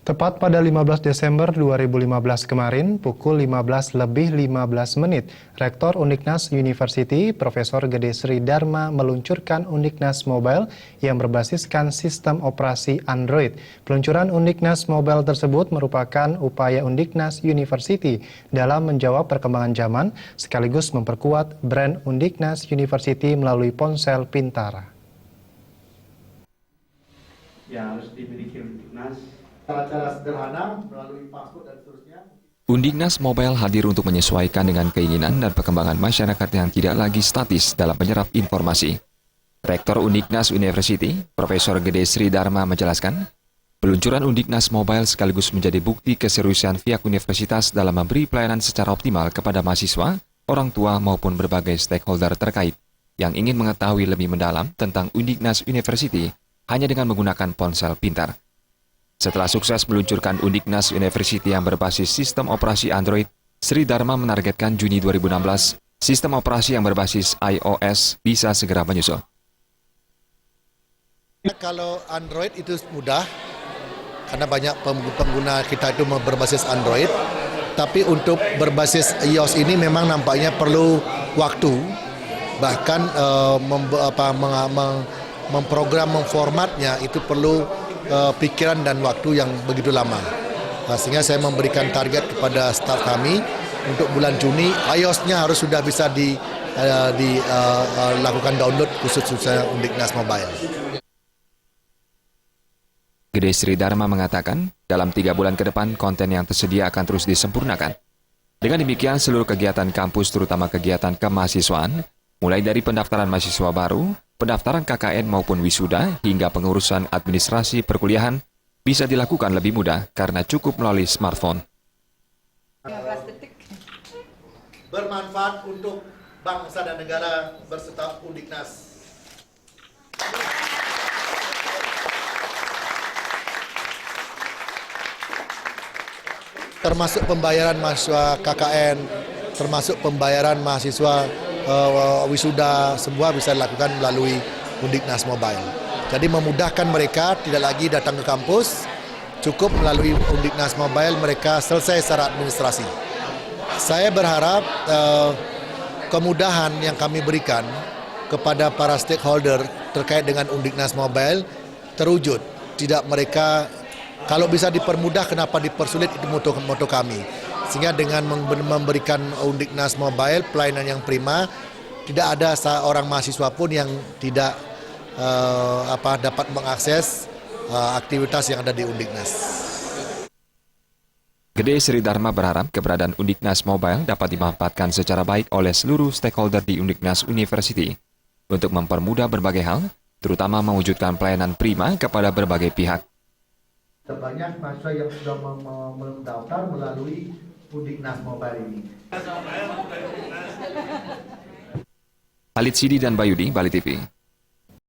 Tepat pada 15 Desember 2015 kemarin, pukul 15:15 menit, Rektor Undiknas University, Profesor Gede Sri Dharma meluncurkan Undiknas Mobile yang berbasiskan sistem operasi Android. Peluncuran Undiknas Mobile tersebut merupakan upaya Undiknas University dalam menjawab perkembangan zaman, sekaligus memperkuat brand Undiknas University melalui ponsel pintar. Yang harus dimiliki Undiknas. Cara sederhana melalui password dan seterusnya. Undiknas Mobile hadir untuk menyesuaikan dengan keinginan dan perkembangan masyarakat yang tidak lagi statis dalam menyerap informasi. Rektor Undiknas University, Profesor Gede Sri Dharma menjelaskan, peluncuran Undiknas Mobile sekaligus menjadi bukti keseriusan pihak universitas dalam memberi pelayanan secara optimal kepada mahasiswa, orang tua maupun berbagai stakeholder terkait yang ingin mengetahui lebih mendalam tentang Undiknas University hanya dengan menggunakan ponsel pintar. Setelah sukses meluncurkan Undiknas University yang berbasis sistem operasi Android, Sri Dharma menargetkan Juni 2016, sistem operasi yang berbasis iOS bisa segera menyusul. Kalau Android itu mudah, karena banyak pengguna kita itu berbasis Android, tapi untuk berbasis iOS ini memang nampaknya perlu waktu, bahkan memprogram, memformatnya itu perlu pikiran dan waktu yang begitu lama. Sehingga saya memberikan target kepada staf kami untuk bulan Juni, iOS-nya harus sudah bisa dilakukan download khusus Undiknas Mobile. Gede Sri Dharma mengatakan, dalam 3 bulan ke depan konten yang tersedia akan terus disempurnakan. Dengan demikian, seluruh kegiatan kampus terutama kegiatan kemahasiswaan, mulai dari pendaftaran mahasiswa baru, pendaftaran KKN maupun wisuda, hingga pengurusan administrasi perkuliahan bisa dilakukan lebih mudah karena cukup melalui smartphone. Bermanfaat untuk bangsa dan negara berserta Undiknas. Termasuk pembayaran mahasiswa KKN, termasuk pembayaran mahasiswa wisuda, semua bisa dilakukan melalui Undiknas Mobile. Jadi memudahkan mereka tidak lagi datang ke kampus, cukup melalui Undiknas Mobile mereka selesai secara administrasi. Saya berharap kemudahan yang kami berikan kepada para stakeholder terkait dengan Undiknas Mobile terwujud. Tidak mereka, kalau bisa dipermudah kenapa dipersulit, itu moto kami. Sehingga dengan memberikan Undiknas Mobile pelayanan yang prima, tidak ada seorang mahasiswa pun yang tidak dapat mengakses aktivitas yang ada di Undiknas. Gede Sri Dharma berharap keberadaan Undiknas Mobile dapat dimanfaatkan secara baik oleh seluruh stakeholder di Undiknas University untuk mempermudah berbagai hal, terutama mewujudkan pelayanan prima kepada berbagai pihak. Terbanyak mahasiswa yang sudah mendaftar melalui Undiknas Mobile ini. Khalid Sidi dan Bayudi, Bali TV.